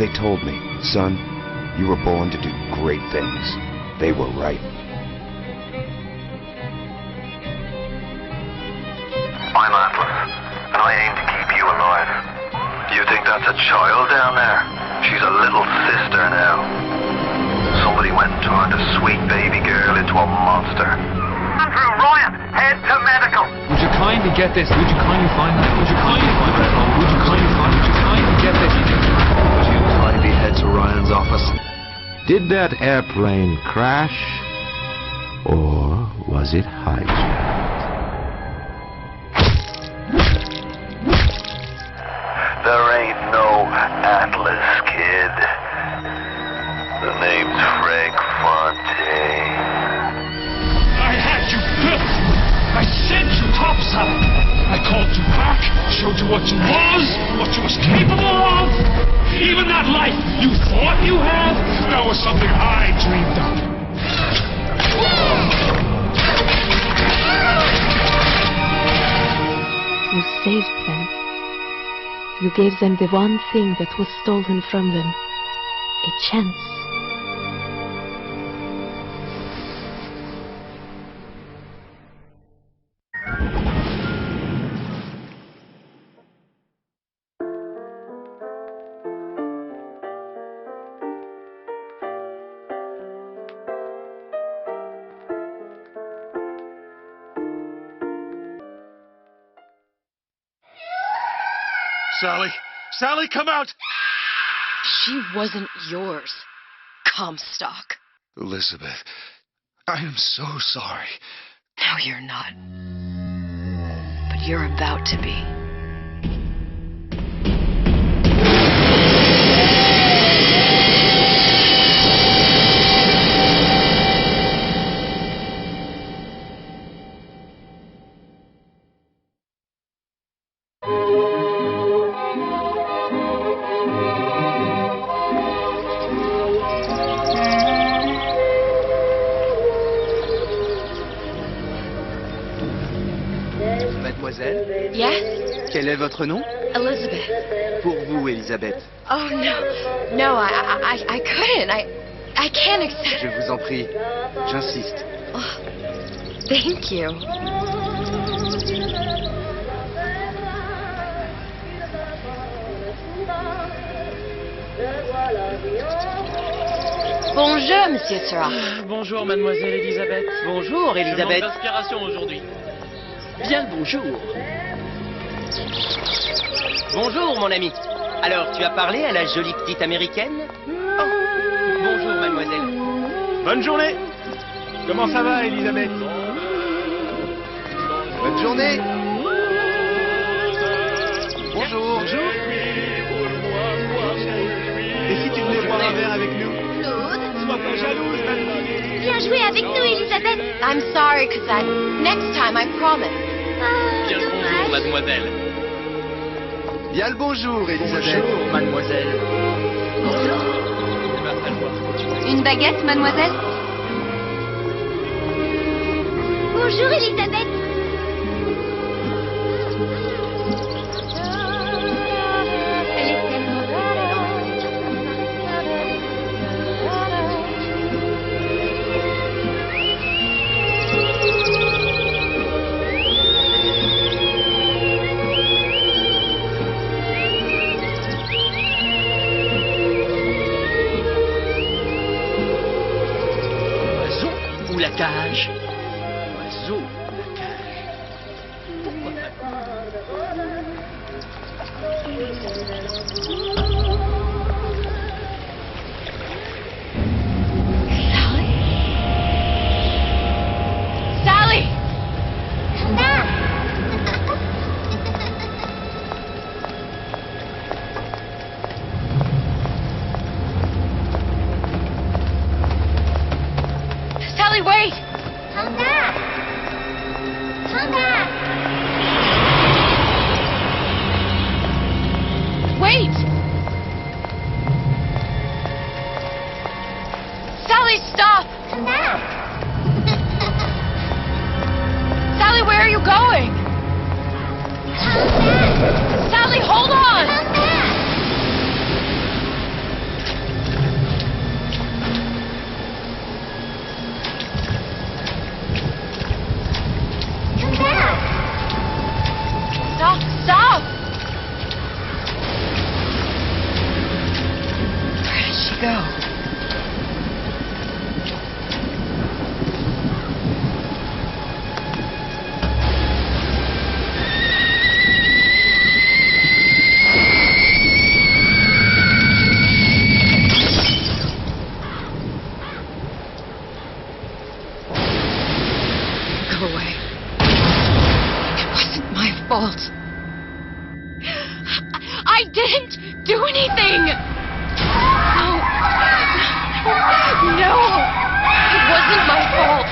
they told me, son, you were born to do great things. They were right. I'm Atlas, and I aim to keep you alive. You think that's a child down there? She's a little sister now. Somebody went and turned a sweet baby girl into a monster. Andrew Ryan, head to medical. Would you kindly get this? Would you kindly find that? Would you kindly find that? Would you kindly find? Would you kindly get this? Would you kindly head to Ryan's office? Did that airplane crash, or was it hijacked? There ain't no Atlas, kid. The name's Frank Fontaine. I had you built. I sent you topside. I called you back, showed you what you was capable of. Even that life you thought you had, that was something I dreamed up. You saved them. You gave them the one thing that was stolen from them. A chance. Sally! Sally, come out! She wasn't yours, Comstock. Elizabeth, I am so sorry. No, you're not. But you're about to be. Mademoiselle? Yes? Quel est votre nom? Elizabeth. Pour vous, Elisabeth. Oh, no. No, I couldn't. I can't accept... Je vous en prie. J'insiste. Oh, thank you. Bonjour, Monsieur Sera. Bonjour, Mademoiselle Elisabeth. Bonjour, Elisabeth. Je manque d'inspiration aujourd'hui. Bien le bonjour. Bonjour, mon ami. Alors, tu as parlé à la jolie petite américaine? Oh, bonjour, mademoiselle. Bonne journée! Comment ça va, Elisabeth? Bonne journée. Bonjour. Bonjour. Et si tu venais boire un verre avec nous? Sois pas jalouse, mademoiselle. Viens jouer avec nous, Elisabeth. I'm sorry, Cassette. Next time, I promise. Bien le bonjour, mademoiselle. Bien le bonjour, Elisabeth. Bonjour, mademoiselle. Une baguette, mademoiselle? Bonjour, Elisabeth. Elle est tellement Ou la cage. Oiseau, la cage. Pourquoi Sally! Sally, wait! Come back! Come back! Wait! Sally, stop! Come back! Sally, where are you going? Come back! Sally, hold on! Come back! go away. It wasn't my fault. I didn't do anything! No! It wasn't my fault!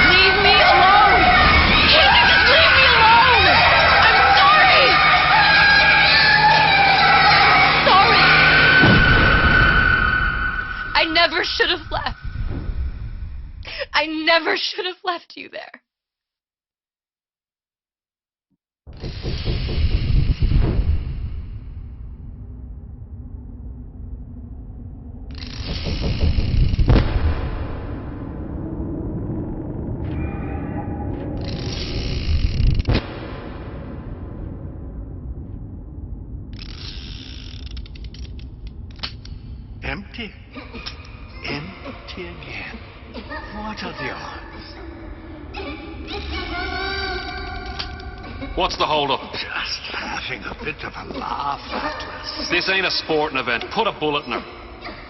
Leave me alone! Casey, just leave me alone! I'm sorry! Sorry! I never should have left. I never should have left you there. Empty. Empty again. What are the odds? What's the hold-up? Just having a bit of a laugh, Atlas. This ain't a sporting event. Put a bullet in her.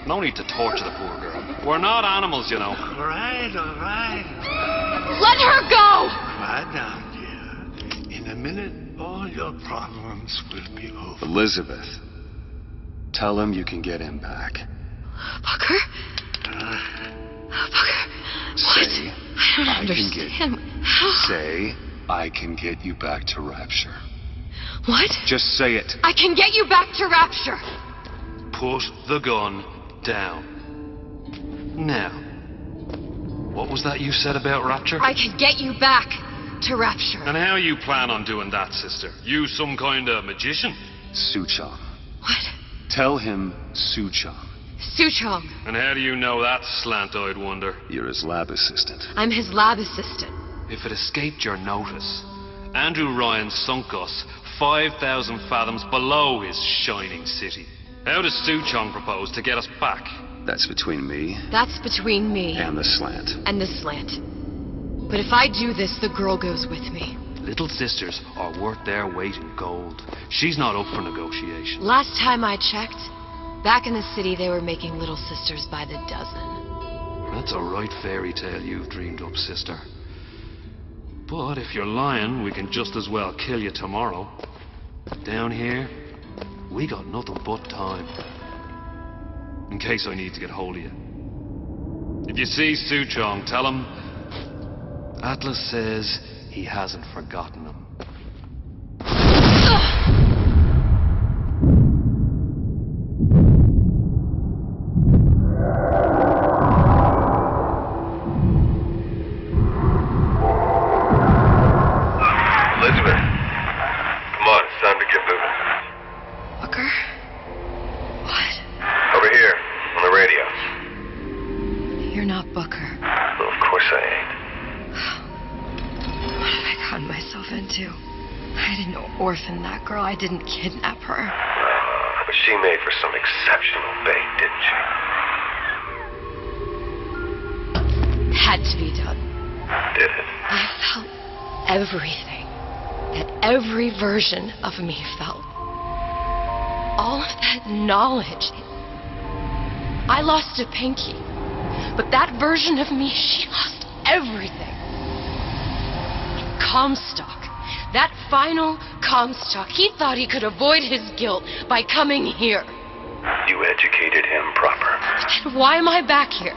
No need to torture the poor girl. We're not animals, you know. All right. Let her go! Quiet down, dear. In a minute, all your problems will be over. Elizabeth, tell him you can get him back. Bucker? Bucker, what? Say, I don't understand. Say, I can get you back to Rapture. What? Just say it. I can get you back to Rapture. Put the gun down. Now, what was that you said about Rapture? I can get you back to Rapture. And how you plan on doing that, sister? You some kind of magician? Suchong. What? Tell him Suchong. Suchong. And how do you know that, slant-eyed wonder? You're his lab assistant. I'm his lab assistant. If it escaped your notice, Andrew Ryan sunk us 5,000 fathoms below his shining city. How does Suchong propose to get us back? That's between me. That's between me. And the slant. And the slant. But if I do this, the girl goes with me. Little sisters are worth their weight in gold. She's not up for negotiation. Last time I checked, back in the city they were making little sisters by the dozen. That's a right fairy tale you've dreamed up, sister. But if you're lying, we can just as well kill you tomorrow. Down here, we got nothing but time. In case I need to get hold of you. If you see Suchong, tell him Atlas says he hasn't forgotten him. Elizabeth, come on, it's time to get moving. Booker? What? Over here, on the radio. You're not Booker. Well, of course I ain't. What have I gotten myself into? I didn't orphan that girl. I didn't kidnap her. But she made for some exceptional bait, didn't she? Had to be done. Did it? I felt everything that every version of me felt. All of that knowledge. I lost a pinky. But that version of me, she lost everything. Comstock. That final Comstock. He thought he could avoid his guilt by coming here. You educated him proper. Then why am I back here?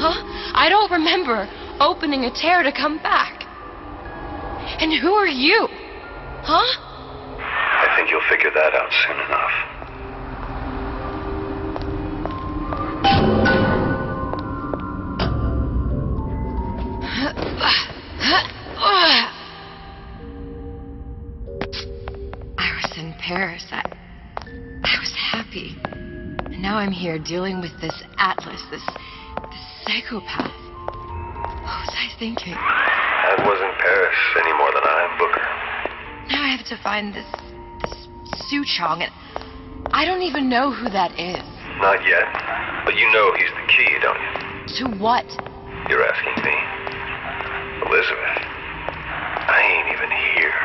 Huh? I don't remember opening a tear to come back. And who are you? Huh? I think you'll figure that out soon enough. I was in Paris. I was happy. And now I'm here dealing with this Atlas, this psychopath. What was I thinking? I wasn't Paris any more than I am Booker. Now I have to find this Suchong, and I don't even know who that is. Not yet. But you know he's the key, don't you? To what? You're asking me. Elizabeth, I ain't even here.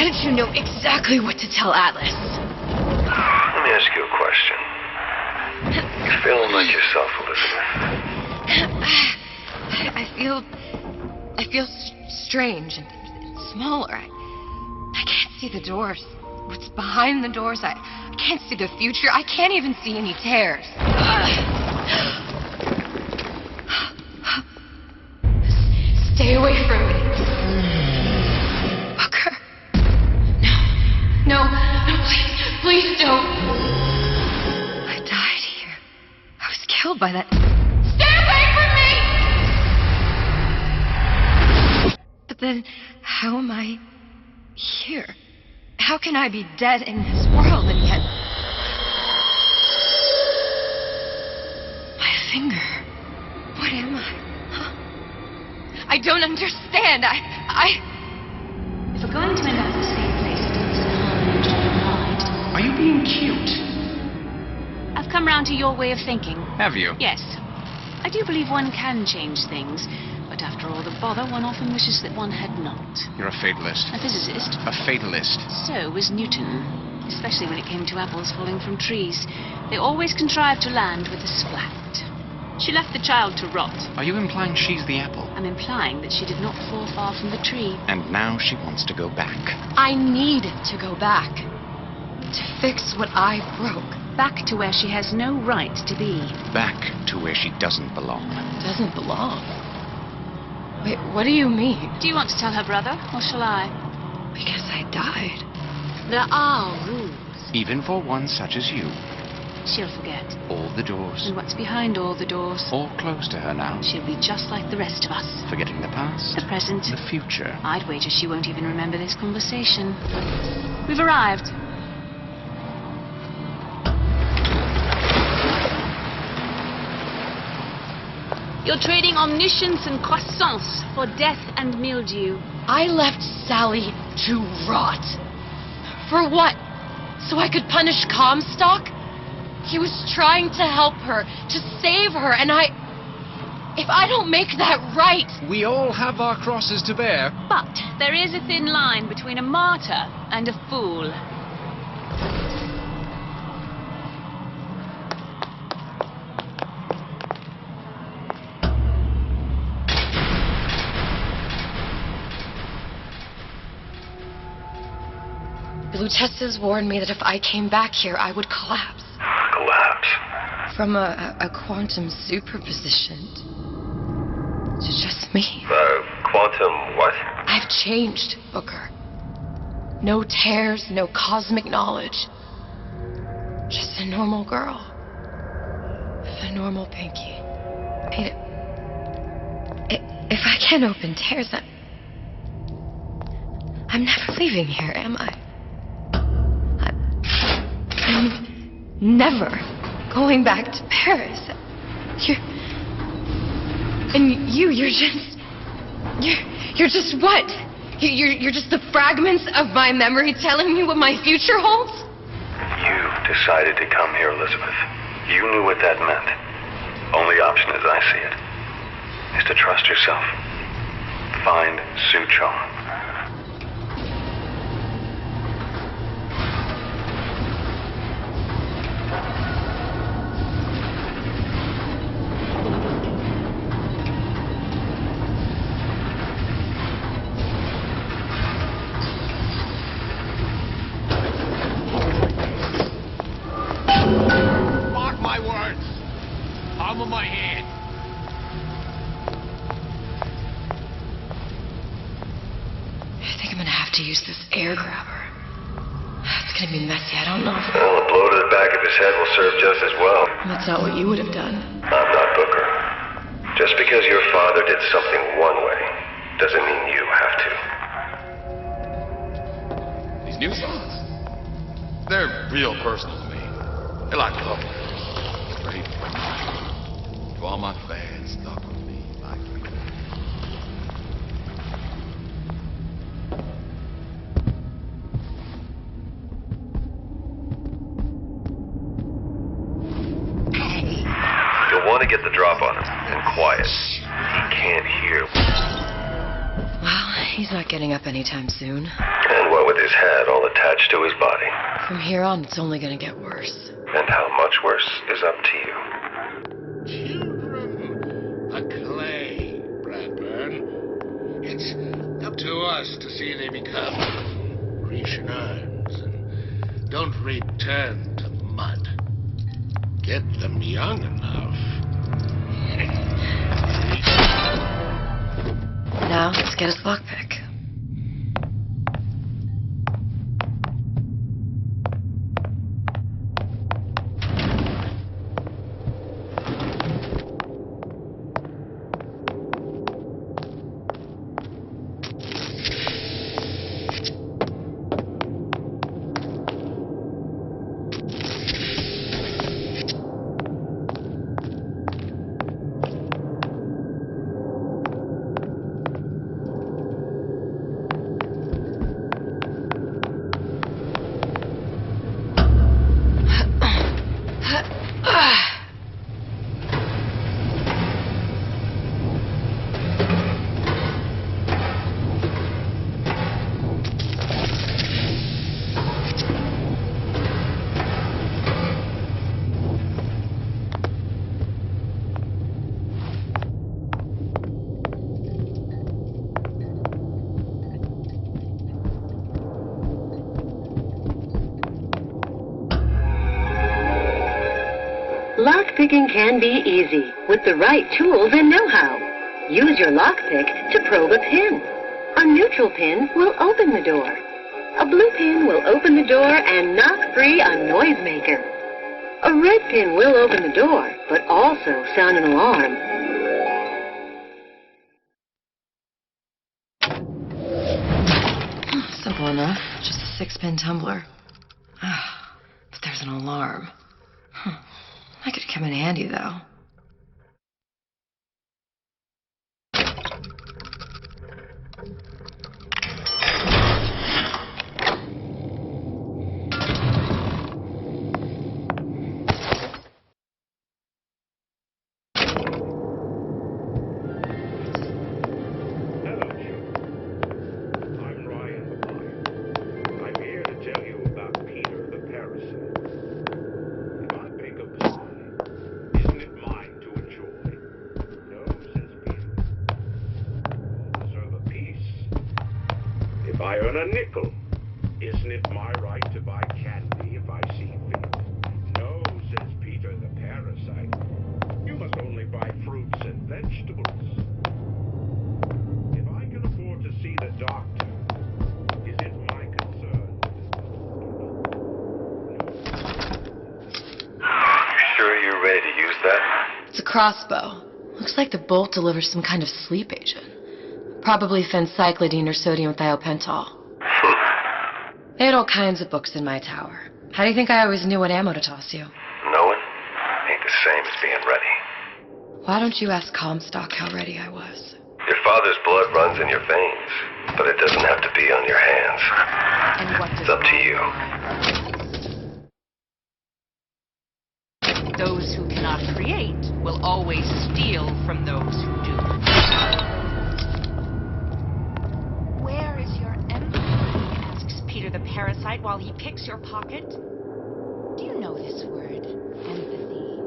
How did you know exactly what to tell Atlas? Let me ask you a question. You feeling like yourself, Elizabeth? I feel strange and smaller. I can't see the doors. What's behind the doors? I can't see the future. I can't even see any tears. Stay away from me. Booker. No, please don't. I died here. I was killed by that. Stay away from me! But then, how am I here? How can I be dead in this world and yet... My finger. What am I? Huh? I don't understand. If we're going to end up in the same place as Harmon, Are you being cute? I've come round to your way of thinking. Have you? Yes. I do believe one can change things, but after all the bother, one often wishes that one had not. You're a fatalist. A physicist. A fatalist. So was Newton, especially when it came to apples falling from trees. They always contrived to land with a splat. She left the child to rot. Are you implying she's the apple? I'm implying that she did not fall far from the tree. And now she wants to go back. I need to go back. To fix what I broke. Back to where she has no right to be. Back to where she doesn't belong. Doesn't belong? Wait, what do you mean? Do you want to tell her brother, or shall I? Because I died. There are rules. Even for one such as you. She'll forget. All the doors. And what's behind all the doors? All closed to her now. She'll be just like the rest of us. Forgetting the past. The present. The future. I'd wager she won't even remember this conversation. We've arrived. You're trading omniscience and croissants for death and mildew. I left Sally to rot. For what? So I could punish Comstock? He was trying to help her, to save her, and if I don't make that right... We all have our crosses to bear. But there is a thin line between a martyr and a fool. Blue Testers warned me that if I came back here, I would collapse. Collapse? From a quantum superposition to just me. Quantum what? I've changed, Booker. No tears, no cosmic knowledge. Just a normal girl. With a normal pinky. If I can't open tears, I'm never leaving here, am I? I'm never going back to Paris. You're just what? You're just the fragments of my memory telling me what my future holds? You decided to come here, Elizabeth. You knew what that meant. Only option as I see it is to trust yourself. Find Suchong. Use this air grabber. It's gonna be messy, I don't know if... Well, a blow to the back of his head will serve just as well. That's not what you would have done. I'm not Booker. Just because your father did something one way, doesn't mean you have to. These new songs, they're real personal to me. They're like love letters, straight from my heart. To all my fans stuck with me like... Want to get the drop on him, and quiet. He can't hear. Well, He's not getting up anytime soon. And what with his head all attached to his body. From here on, it's only gonna get worse. And how much worse is up to you. Children, a clay, Bradburn. It's up to us to see they become Grecian urns and don't return to mud. Get them young enough. Now, let's get his lockpick. Lockpicking can be easy with the right tools and know-how. Use your lockpick to probe a pin. A neutral pin will open the door. A blue pin will open the door and knock free a noisemaker. A red pin will open the door, but also sound an alarm. Simple enough. Just a 6-pin tumbler. But there's an alarm. That could come in handy, though. If I earn a nickel, isn't it my right to buy candy if I see fit? No, says Peter the parasite. You must only buy fruits and vegetables. If I can afford to see the doctor, is it my concern? You sure you're ready to use that? It's a crossbow. Looks like the bolt delivers some kind of sleep agent. Probably phencyclidine or sodium thiopental. They had all kinds of books in my tower. How do you think I always knew what ammo to toss you? Knowing ain't the same as being ready. Why don't you ask Comstock how ready I was? Your father's blood runs in your veins, but it doesn't have to be on your hands. And what does it's up to you. Those who cannot create will always steal from those who do. Where is your empathy? Asks Peter the parasite while he picks your pocket. Do you know this word, empathy?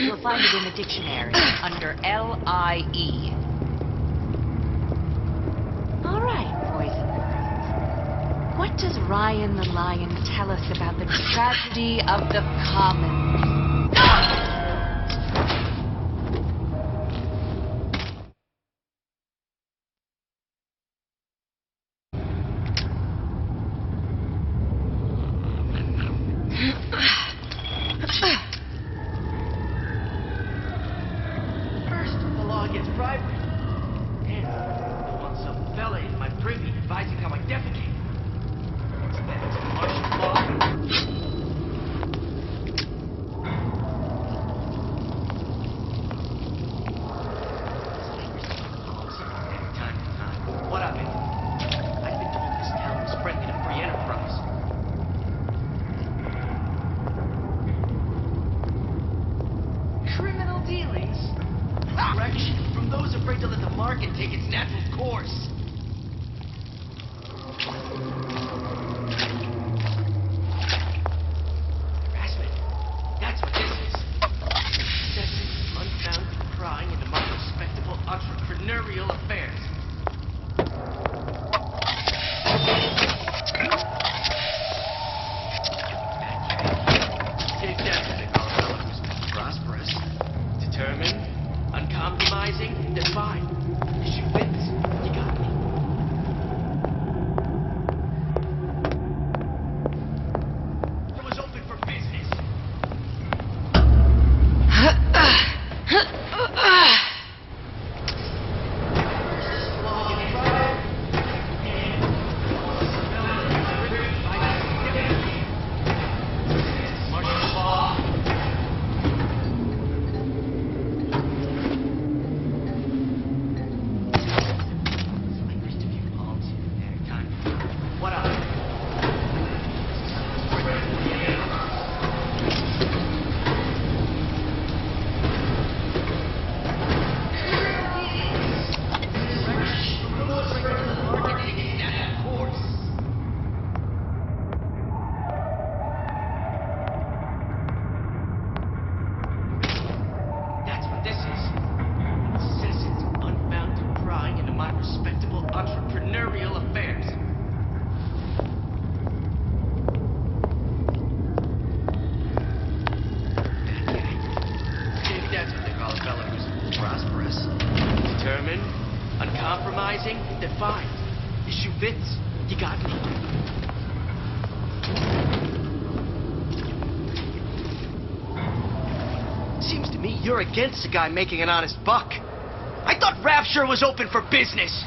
You'll find it in the dictionary under L-I-E. All right, boys and girls. What does Ryan the Lion tell us about the tragedy of the commons? First, the law gets bribery. And I want some fella in my privy advising how I defecate. Then it's martial law. fits. You got me. Seems to me you're against a guy making an honest buck. I thought Rapture was open for business.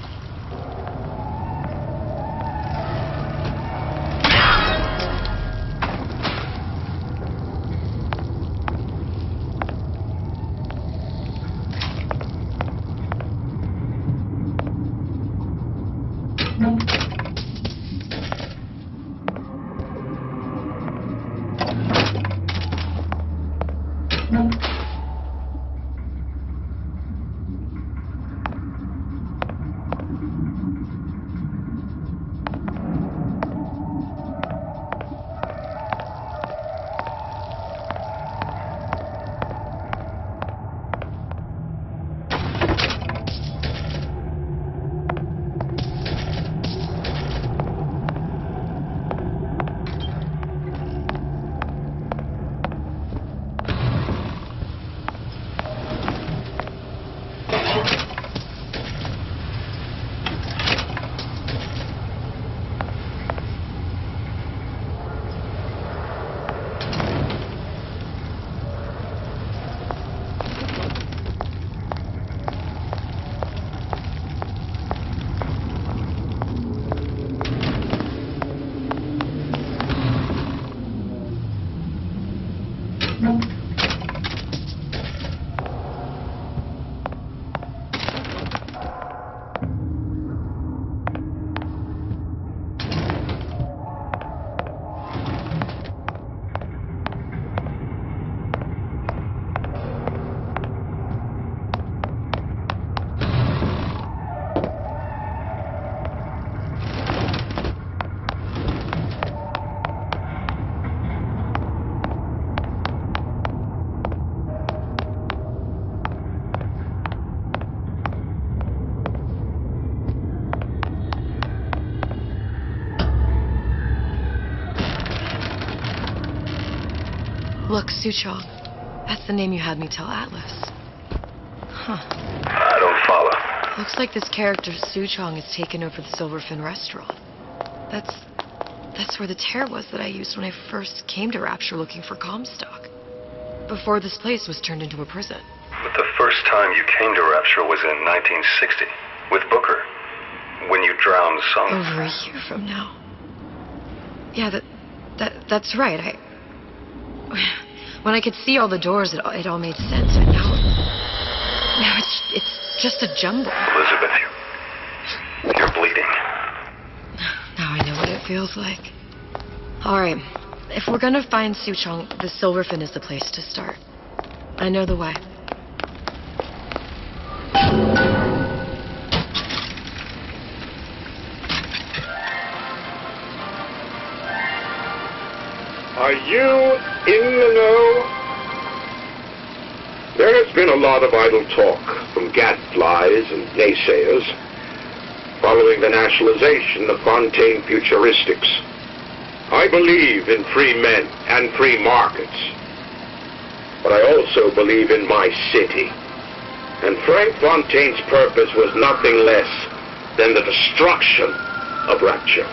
Look, Suchong. That's the name you had me tell Atlas. Huh. I don't follow. Looks like this character, Suchong, has taken over the Silverfin restaurant. That's where the tear was that I used when I first came to Rapture looking for Comstock. Before this place was turned into a prison. But the first time you came to Rapture was in 1960, with Booker, when you drowned Sung. Over a year from now. Yeah, that's right. When I could see all the doors, it all made sense. But now it's just a jumble. Elizabeth, you're bleeding. Now I know what it feels like. All right, if we're gonna find Suchong, the Silverfin is the place to start. I know the way. Are you in the know? There has been a lot of idle talk from gadflies and naysayers following the nationalization of Fontaine Futuristics. I believe in free men and free markets, but I also believe in my city. And Frank Fontaine's purpose was nothing less than the destruction of Rapture.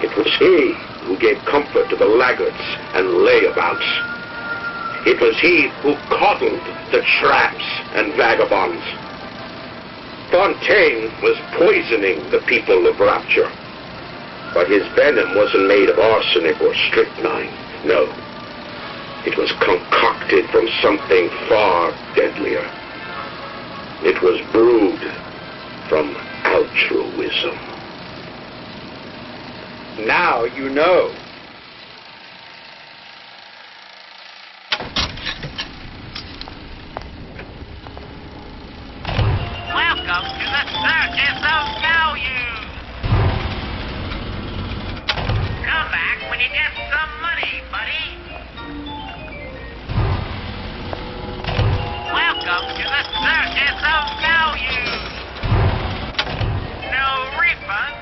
It was he who gave comfort to the laggards and layabouts. It was he who coddled the traps and vagabonds. Fontaine was poisoning the people of Rapture. But his venom wasn't made of arsenic or strychnine. No. It was concocted from something far deadlier. It was brewed from altruism. Now you know. Welcome to the Circus of Value. Come back when you get some money, buddy. Welcome to the Circus of Value. No refund.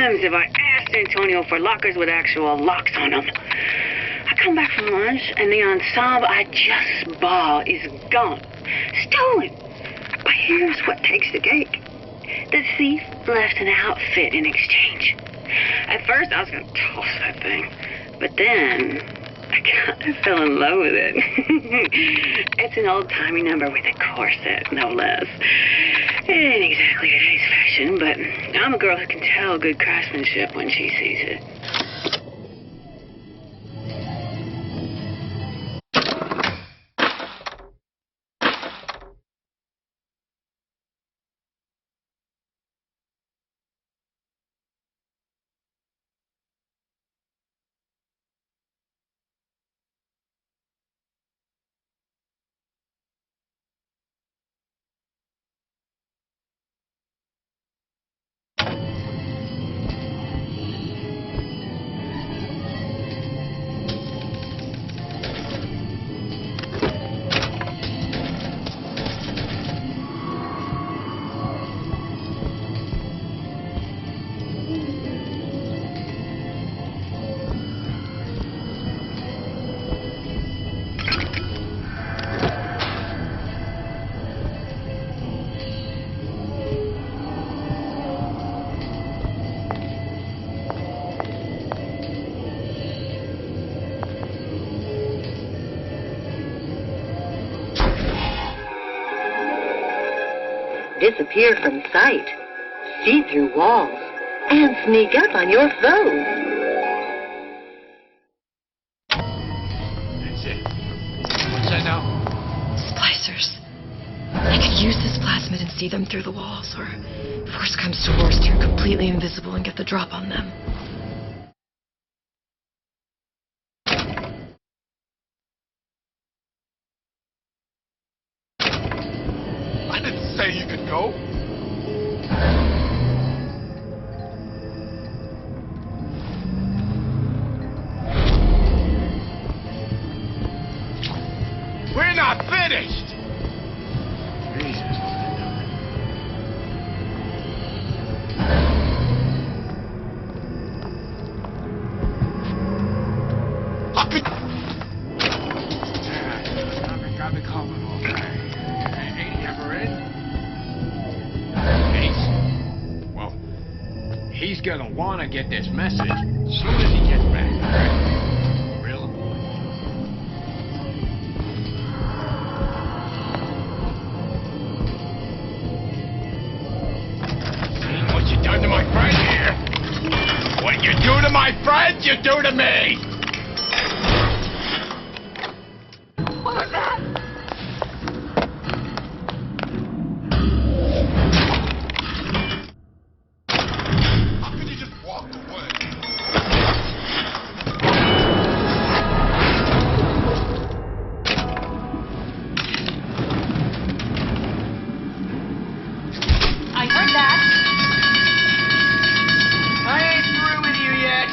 times have I asked Antonio for lockers with actual locks on them? I come back from lunch, and the ensemble I just bought is gone. Stolen. But here's what takes the cake. The thief left an outfit in exchange. At first, I was going to toss that thing. But then, I kind of fell in love with it. It's an old-timey number with a corset, no less. It ain't exactly today's fashion, but I'm a girl who can tell good craftsmanship when she sees it. Disappear from sight, see through walls, and sneak up on your foes. That's it. What's that now? Splicers. I could use this plasmid and see them through the walls, or if worst comes to worst, turn completely invisible and get the drop on them. I didn't say you could go. We're not finished! Jesus. How could... Got the common all right. Ain't he ever in? Ace? Well, he's gonna wanna get this message soon as he gets back, right? Real? See what you done to my friend here? What you do to my friend, you do to me! What was that? How could you just walk away? I heard that. I ain't through with you yet.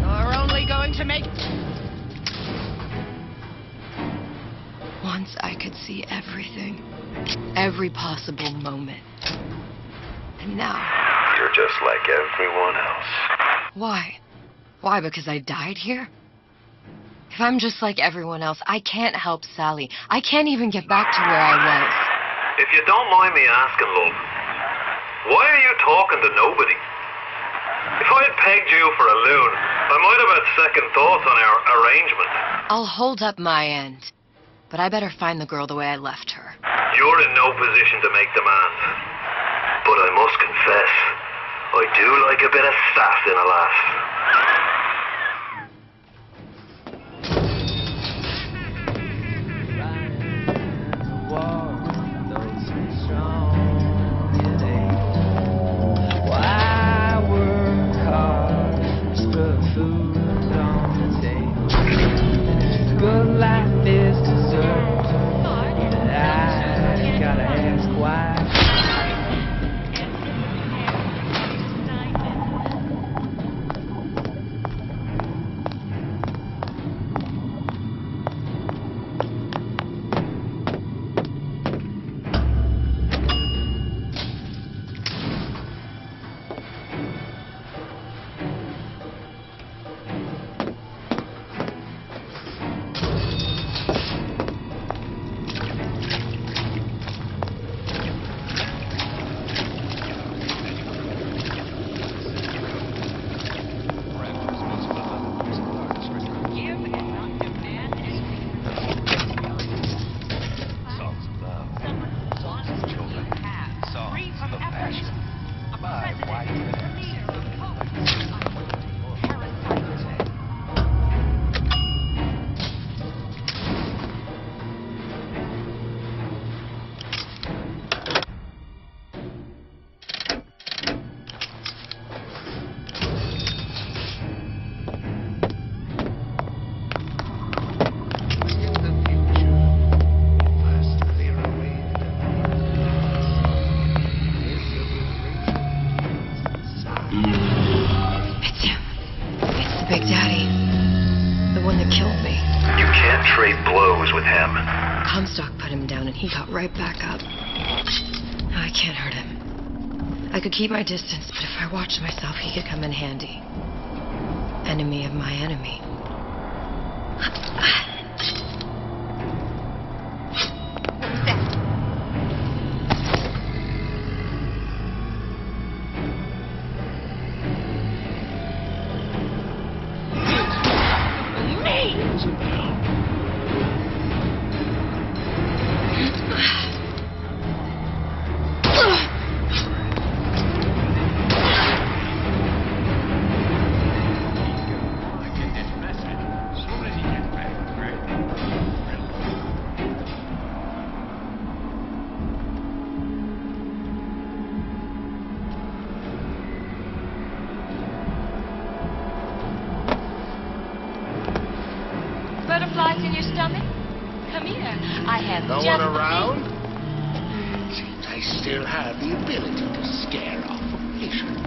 You're only going to make... Once I could see everything. Every possible moment. And now... You're just like everyone else. Why? Why, because I died here? If I'm just like everyone else, I can't help Sally. I can't even get back to where I was. If you don't mind me asking, love, why are you talking to nobody? If I had pegged you for a loon, I might have had second thoughts on our arrangement. I'll hold up my end. But I better find the girl the way I left her. You're in no position to make demands. But I must confess, I do like a bit of sass in a lass. told me. You can't trade blows with him. Comstock put him down and he got right back up. No, I can't hurt him. I could keep my distance, but if I watched myself, he could come in handy. Enemy of my enemy. Butterflies in your stomach? Come here. I have No just one the around? Seems I still have the ability to scare off a patient.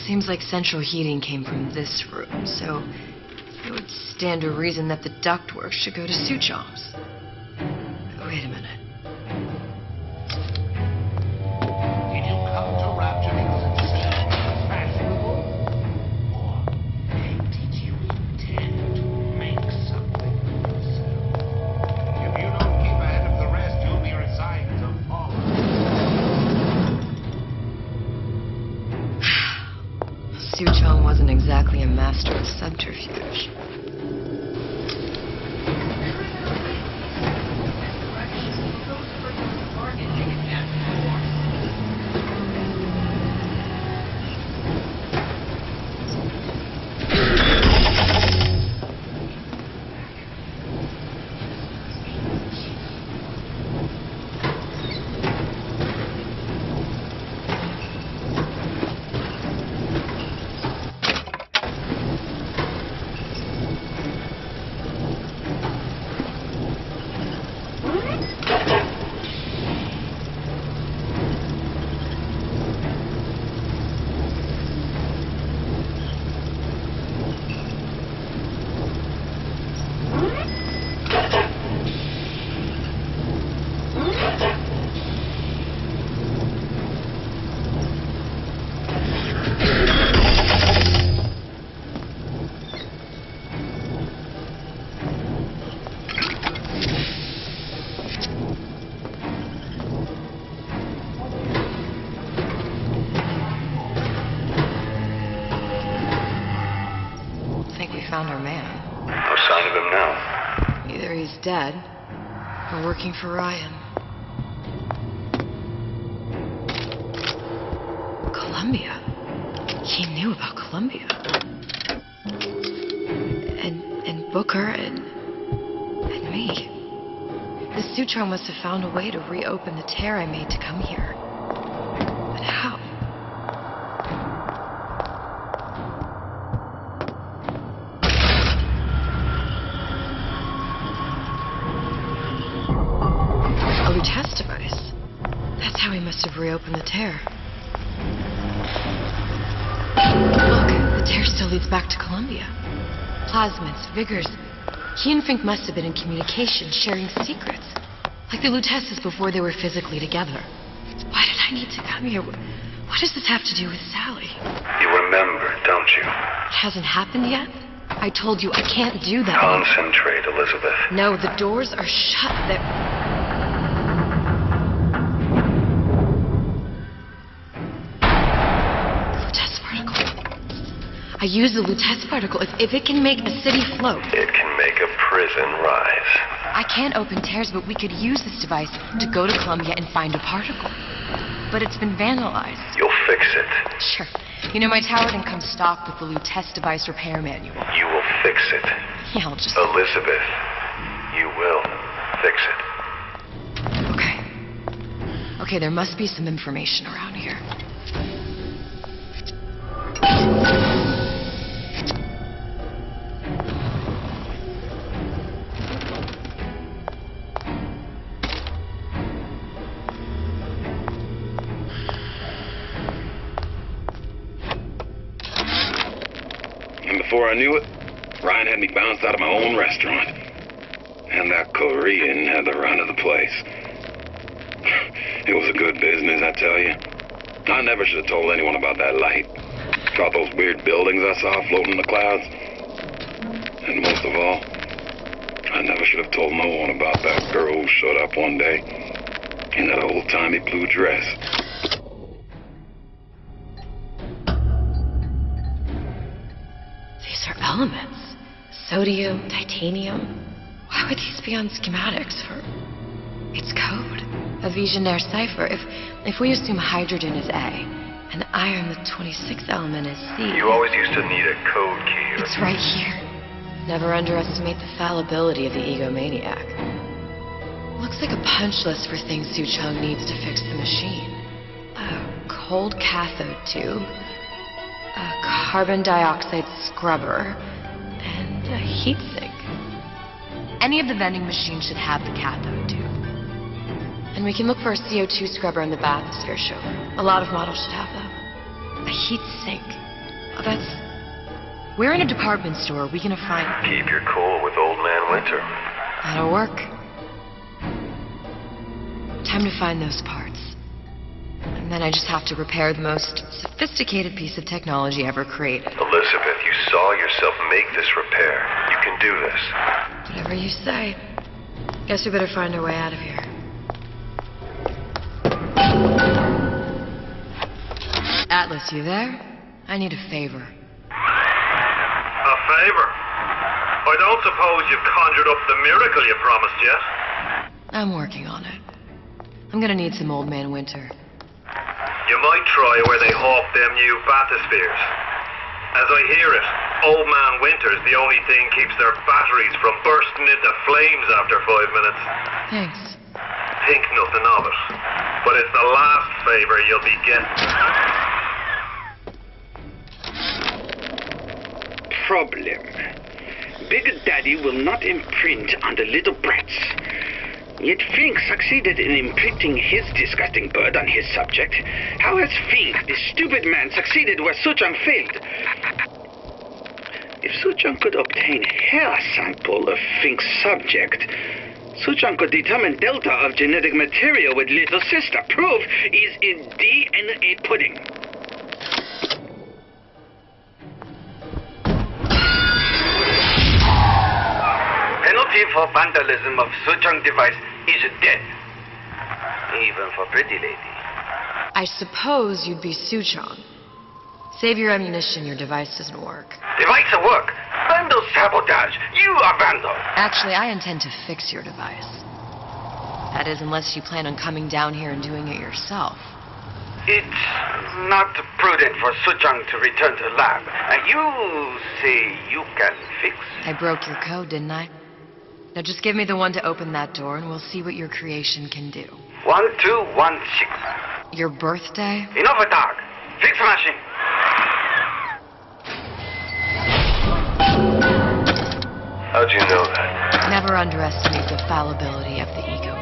Seems like central heating came from this room, so it would stand to reason that the ductwork should go to Suchong's. Wait a minute. Did you come to Rapture because it's fashionable? Or did you intend to make something of yourself? If you don't keep ahead of the rest, you'll be resigned to fall. Suchong wasn't exactly a master of subterfuge. Found our man. No sign of him now. Either he's dead or working for Ryan. Columbia. He knew about Columbia. And Booker and me. The Sutron must have found a way to reopen the tear I made to come here. But how? Test device. That's how he must have reopened the tear. Look, the tear still leads back to Columbia. Plasmids, Vigors. He and Fink must have been in communication, sharing secrets. Like the Lutesses before they were physically together. Why did I need to come here? What does this have to do with Sally? You remember, don't you? It hasn't happened yet? I told you I can't do that. Concentrate, Elizabeth. No, the doors are shut. They're... I use the Lutece particle. If it can make a city float... It can make a prison rise. I can't open tears, but we could use this device to go to Columbia and find a particle. But it's been vandalized. You'll fix it. Sure. You know, my tower didn't come stocked with the Lutece device repair manual. You will fix it. Yeah, I'll just... Elizabeth, you will fix it. Okay. Okay, there must be some information around here. And before I knew it, Ryan had me bounced out of my own restaurant. And that Korean had the run of the place. It was a good business, I tell you. I never should have told anyone about that light. About those weird buildings I saw floating in the clouds. And most of all, I never should have told no one about that girl who showed up one day in that old-timey blue dress. These are elements. Sodium, titanium. Why would these be on schematics for... It's code. A Visionaire cipher. If we assume hydrogen is A, and iron, the 26th element, is C... You always used to need a code key. It's right here. Never underestimate the fallibility of the egomaniac. Looks like a punch list for things Suchong needs to fix the machine. A cold cathode tube, a carbon dioxide scrubber, and a heat sink. Any of the vending machines should have the cathode tube. And we can look for a CO2 scrubber in the bathysphere showroom. A lot of models should have them. A heat sink. Oh, that's... We're in a department store. We can find... Keep your cool with Old Man Winter. That'll work. Time to find those parts. And then I just have to repair the most sophisticated piece of technology ever created. Elizabeth, you saw yourself make this repair. You can do this. Whatever you say. Guess we better find our way out of here. Atlas, you there? I need a favor. A favor? I don't suppose you've conjured up the miracle you promised yet? I'm working on it. I'm gonna need some Old Man Winter. You might try where they hawk them new bathyspheres. As I hear it, Old Man Winter's the only thing keeps their batteries from bursting into flames after 5 minutes. Thanks. Think nothing of it. But it's the last favor you'll be getting. Problem. Big Daddy will not imprint on the little brats. Yet Fink succeeded in imprinting his disgusting bird on his subject. How has Fink, the stupid man, succeeded where Suchong failed? If Suchong could obtain hair sample of Fink's subject, Suchong could determine delta of genetic material with little sister. Proof is in DNA pudding. Penalty for vandalism of Suchong device is death. Even for pretty lady. I suppose you'd be Suchong. Save your ammunition, your device doesn't work. Device will work. Vandal sabotage. You are vandal. Actually, I intend to fix your device. That is, unless you plan on coming down here and doing it yourself. It's not prudent for Suchong to return to lab. You say you can fix? I broke your code, didn't I? Now just give me the one to open that door and we'll see what your creation can do. 1216. Your birthday? Enough of talk. Fix the machine. How'd you know that? Never underestimate the fallibility of the egomaniac.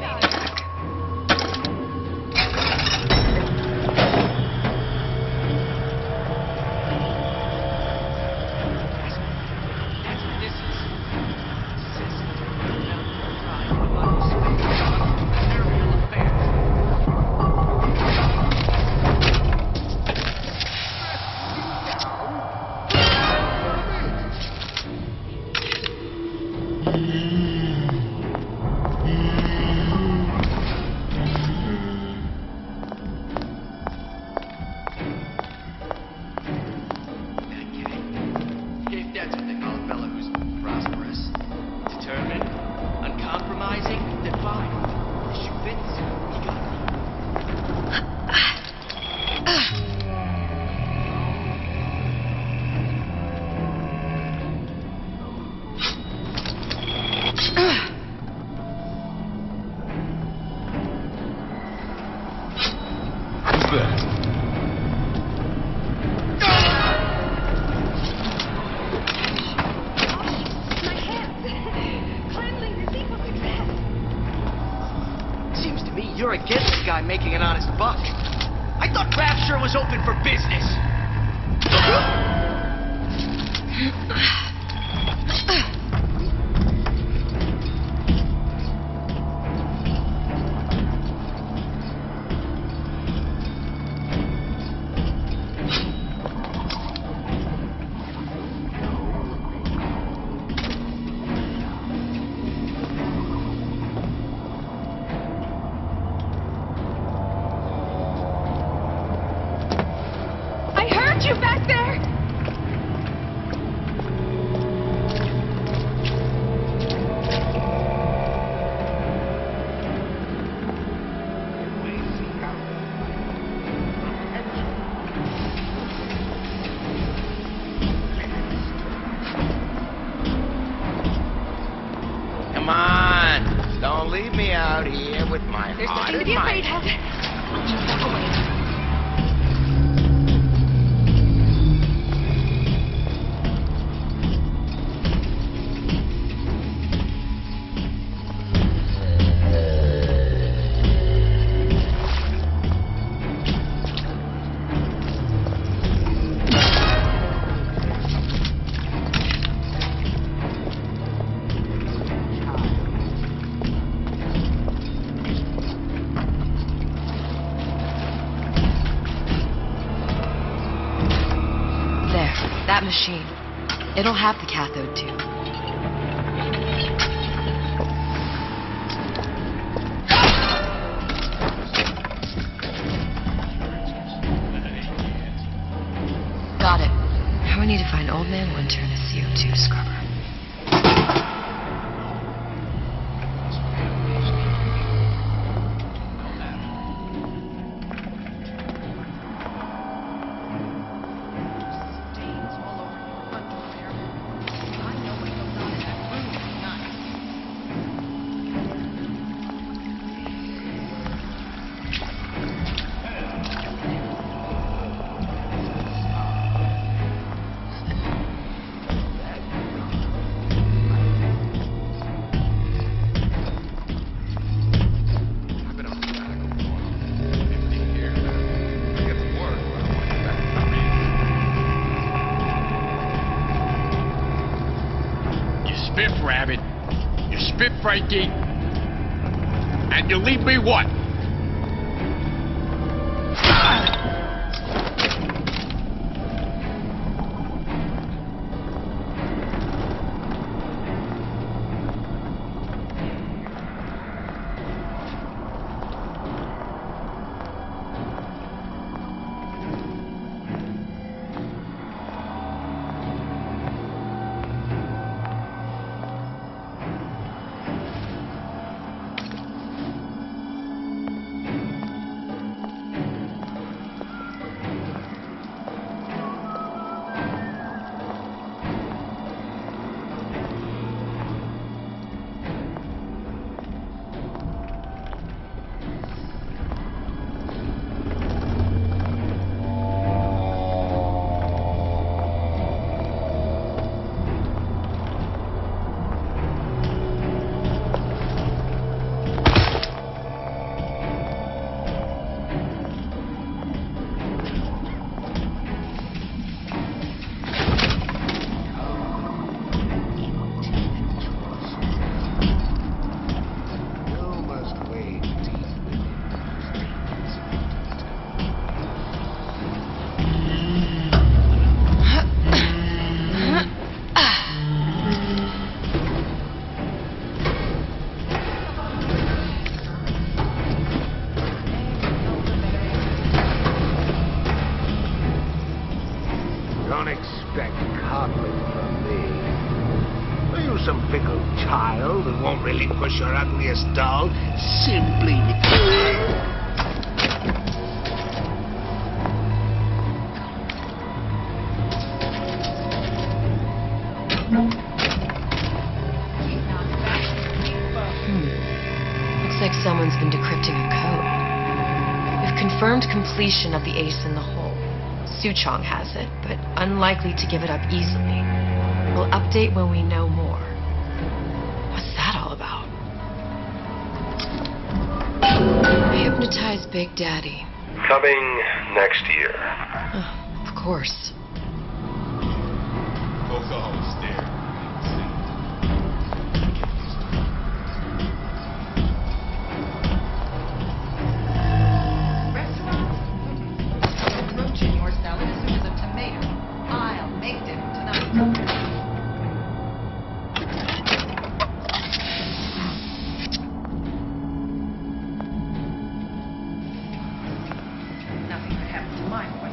that? Seems to me you're against the guy making an honest buck. I thought Rapture was open for business. You back there? Come on, don't leave me out here with my There's heart nothing to in be my afraid of. Just walk away. That machine. It'll have the cathode too. Got it. Now we need to find Old Man Winter and a CO2 scrubber. Rabbit. You spit Frankie. And you leave me what? Don't expect compliment from me. Are you some fickle child who won't relinquish your ugliest doll simply because... Looks like someone's been decrypting a code. We've confirmed confirmed completion of the ace in the hole. Suchong has it, but unlikely to give it up easily. We'll update when we know more. What's that all about? Hypnotize Big Daddy. Coming next year. Of course. Both always stare. Roach in your salad as soon as a tomato. I'll make dinner tonight. Nothing could happen to my boy.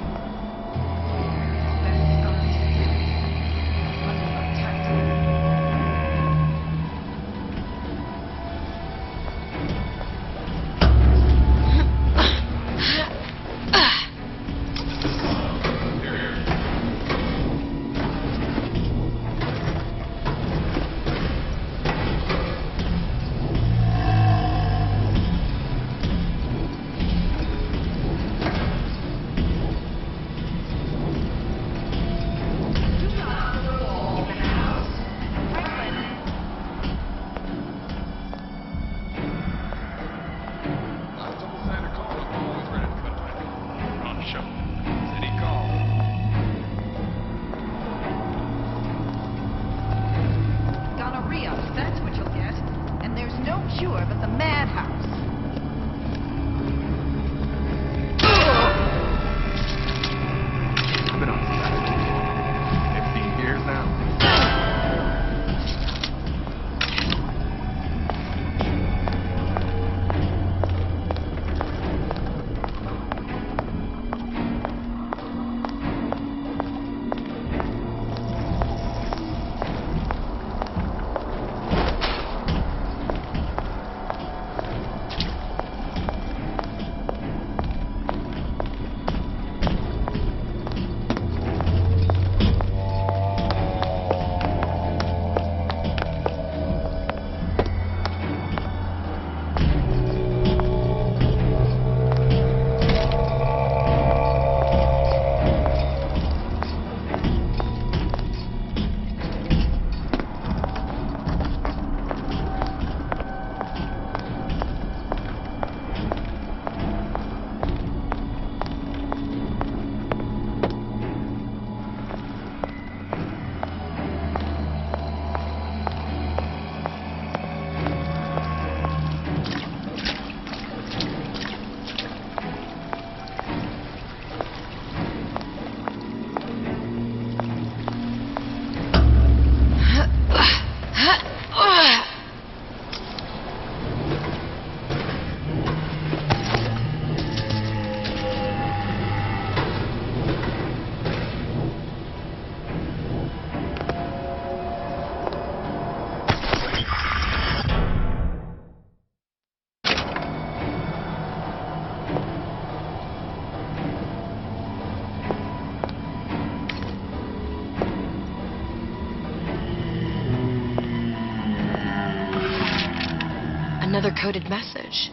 Another coded message.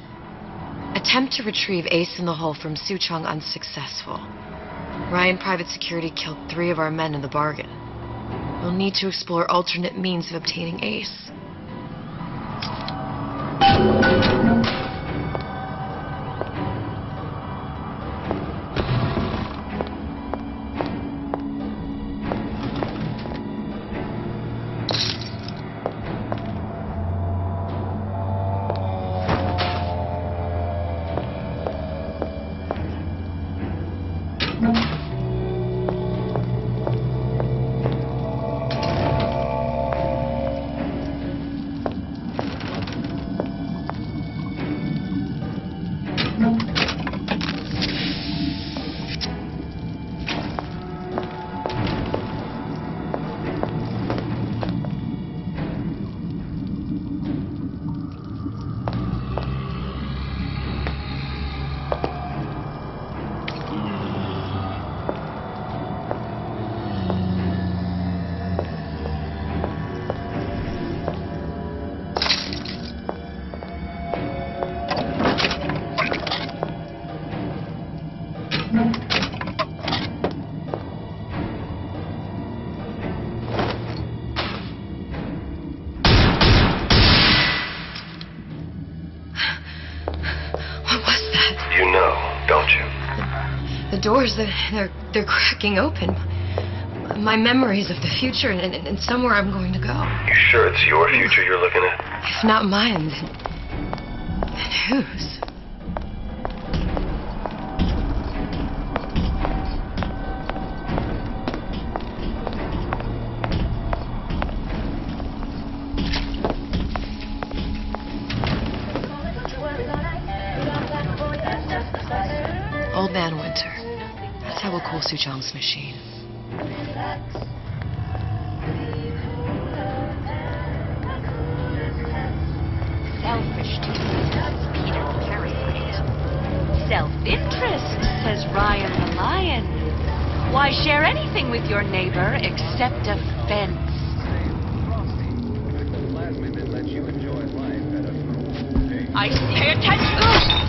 Attempt to retrieve Ace in the Hole from Suchong unsuccessful. Ryan Private Security killed 3 of our men in the bargain. We'll need to explore alternate means of obtaining Ace. You know, don't you? The doors, they're cracking open. My memories of the future and somewhere I'm going to go. You sure it's your future you're looking at? If not mine, then whose? Old Man Winter. That's how we'll call Suchong's machine. Selfish to says Peter the Parasite. Self-interest, says Ryan the Lion. Why share anything with your neighbor except a fence? I see. Pay attention!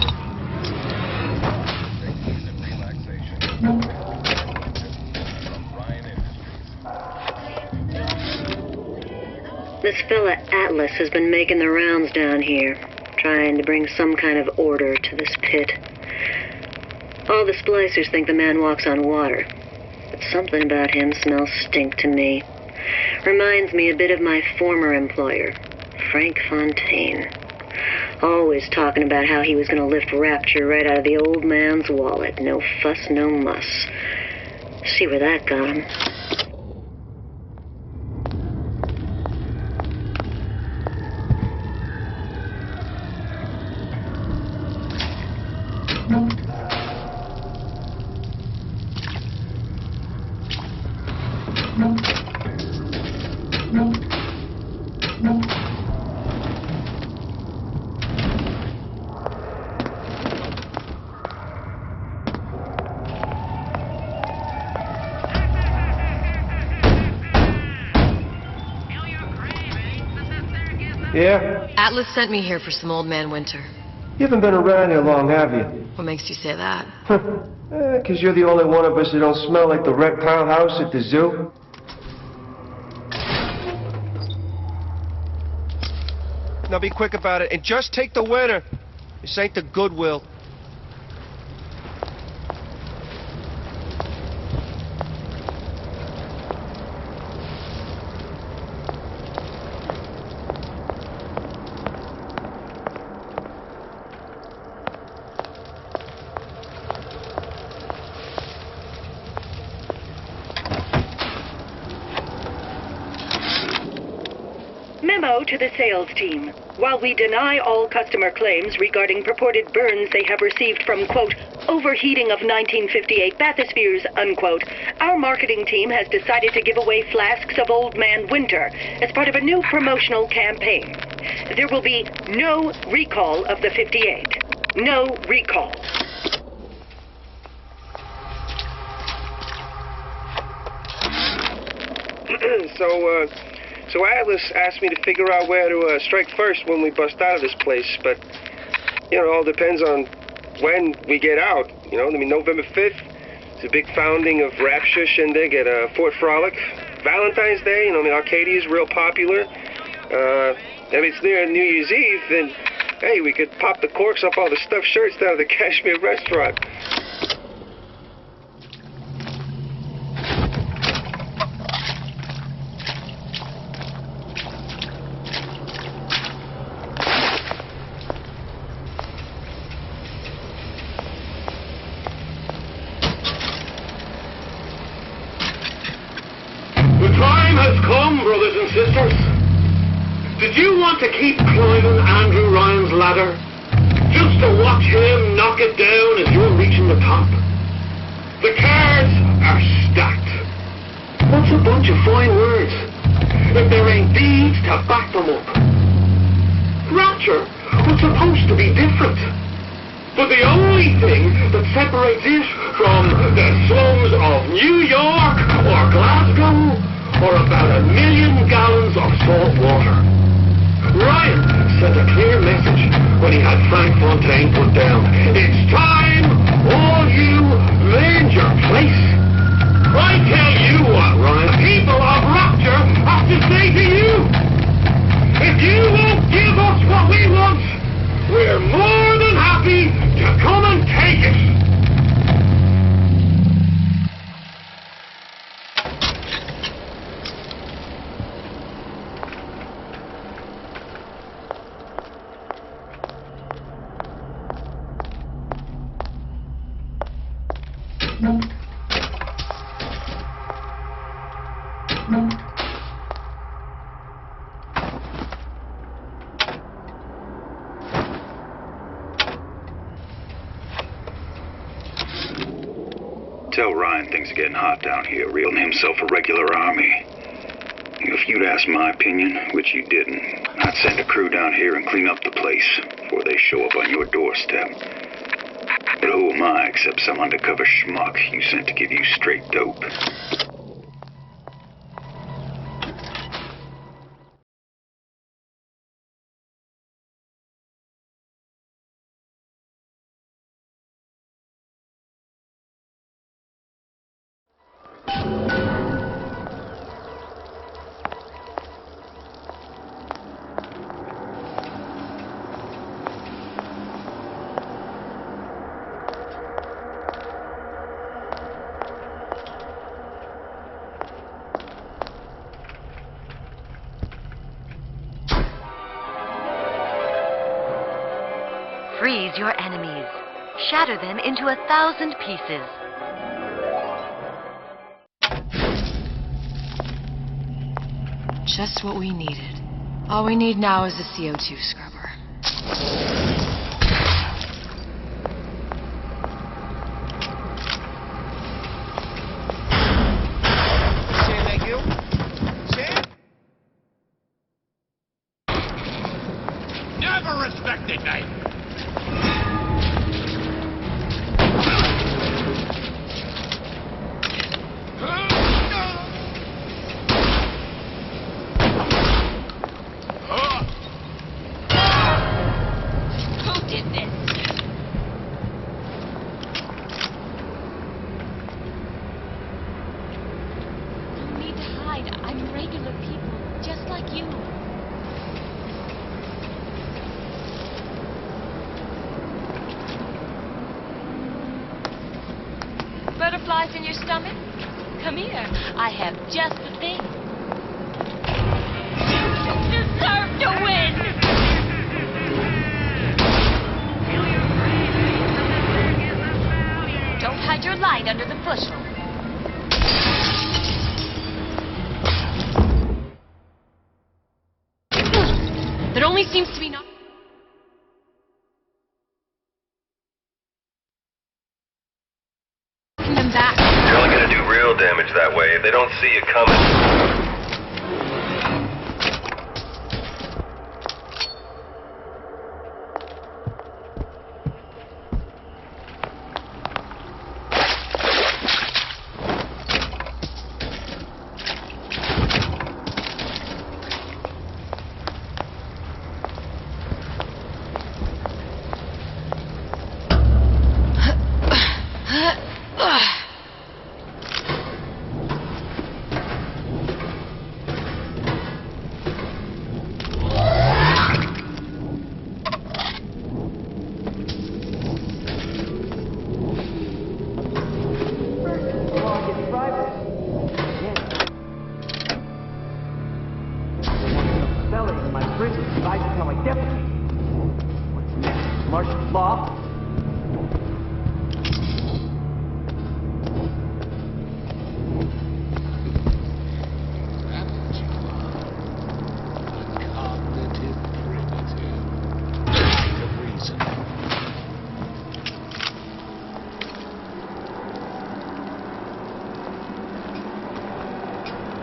This fella Atlas has been making the rounds down here, trying to bring some kind of order to this pit. All the splicers think the man walks on water, but something about him smells stink to me. Reminds me a bit of my former employer, Frank Fontaine. Always talking about how he was going to lift Rapture right out of the old man's wallet. No fuss, no muss. See where that got him. Yeah? Atlas sent me here for some Old Man Winter. You haven't been around here long, have you? What makes you say that? 'Cause you're the only one of us that don't smell like the reptile house at the zoo. Now be quick about it, and just take the winner. This ain't the Goodwill. Memo to the sales team. While we deny all customer claims regarding purported burns they have received from, quote, overheating of 1958 bathyspheres, unquote, our marketing team has decided to give away flasks of Old Man Winter as part of a new promotional campaign. There will be no recall of the 58. No recall. So Atlas asked me to figure out where to strike first when we bust out of this place, but, you know, it all depends on when we get out. You know, I mean, November 5th is a big founding of Rapture shindig at Fort Frolic. Valentine's Day, you know, I mean, Arcadia is real popular. If it's near New Year's Eve, then, hey, we could pop the corks off all the stuffed shirts down at the Kashmir restaurant. Brothers and sisters, did you want to keep climbing Andrew Ryan's ladder? Just to watch him knock it down as you're reaching the top? The cards are stacked. What's a bunch of fine words if there ain't deeds to back them up? Rapture was supposed to be different. But the only thing that separates it from the slums of New York or Glasgow or about 1 million gallons of salt water. Ryan sent a clear message when he had Frank Fontaine put down. It's time all you Tell Ryan things are getting hot down here, reeling himself a regular army. If you'd asked my opinion, which you didn't, I'd send a crew down here and clean up the place before they show up on your doorstep. But who am I except some undercover schmuck you sent to give you straight dope? Freeze your enemies. Shatter them into 1,000 pieces. Just what we needed. All we need now is a CO2 scrubber. Never respected me! Butterflies in your stomach? Come here. I have just the thing. You deserve to win! Don't hide your light under the bushel. There only seems to be not... Back. You're only gonna do real damage that way. They don't see you coming.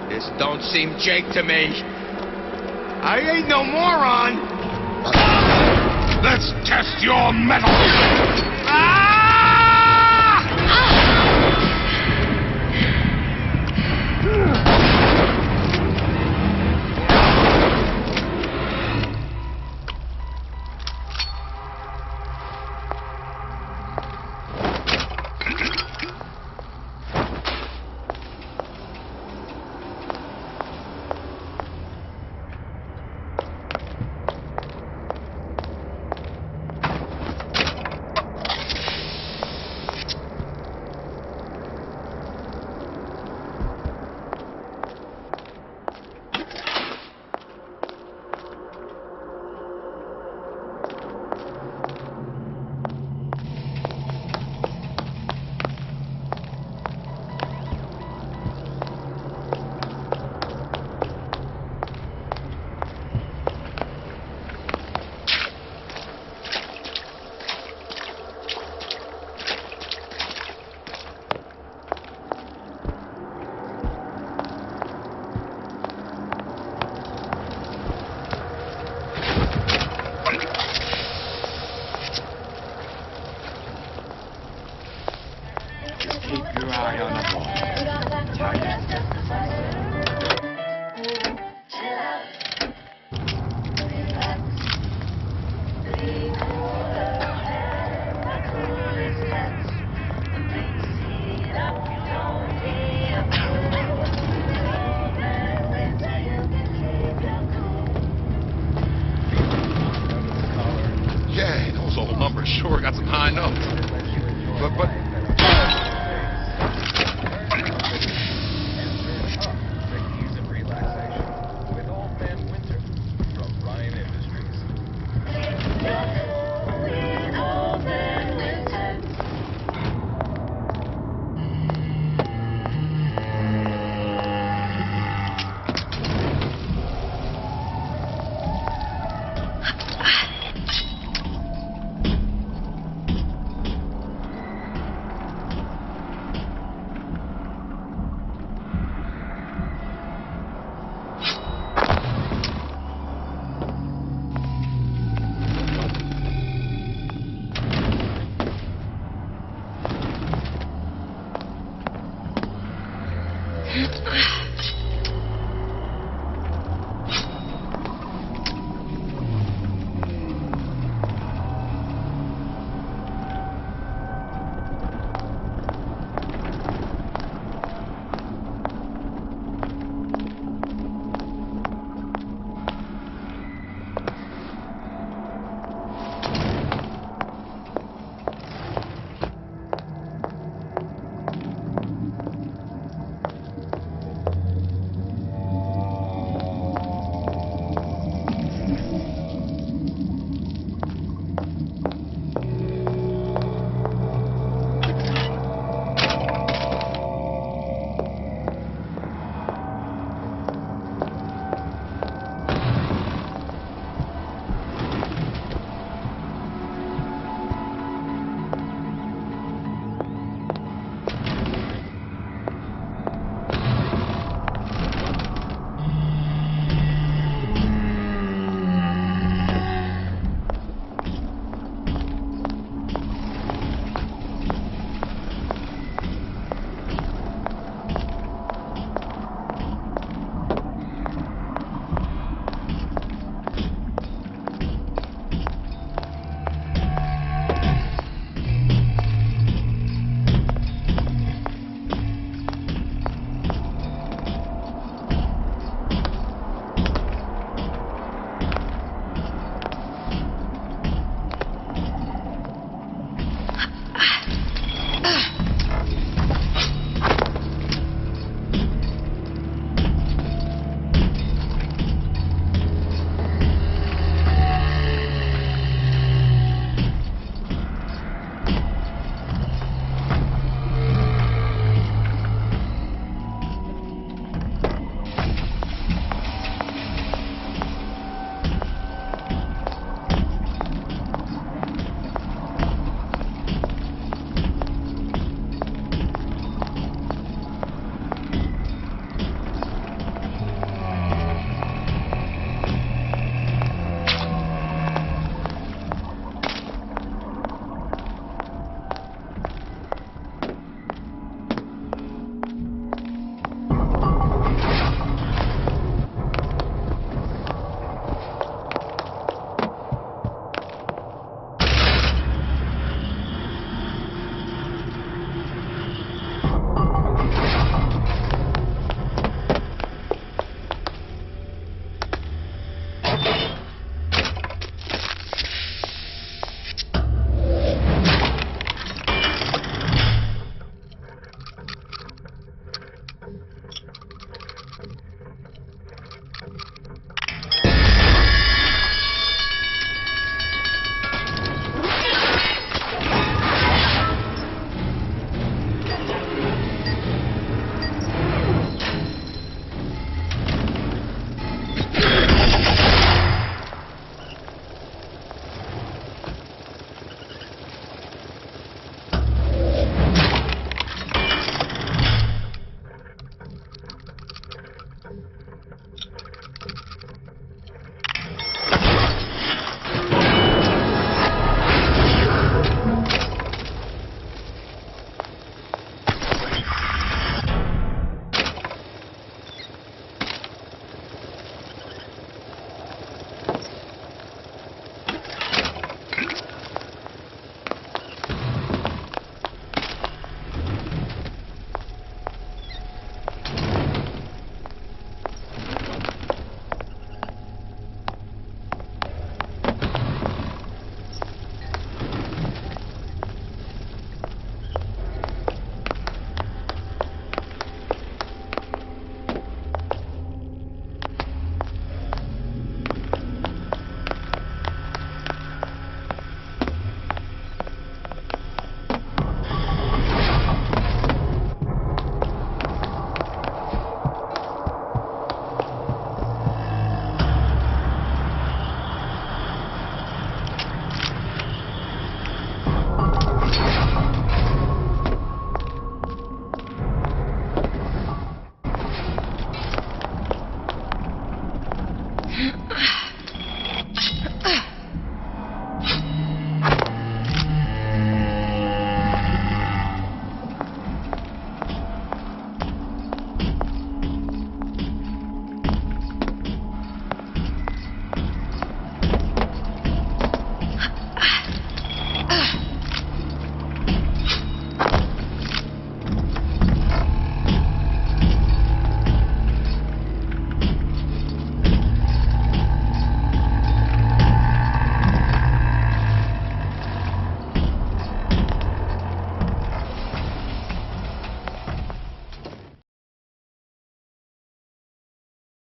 This don't seem Jake to me. I ain't no moron. Let's test your metal. Keep your eye on the ball. Tight. Yeah, those old numbers sure got some high notes. But Antoine.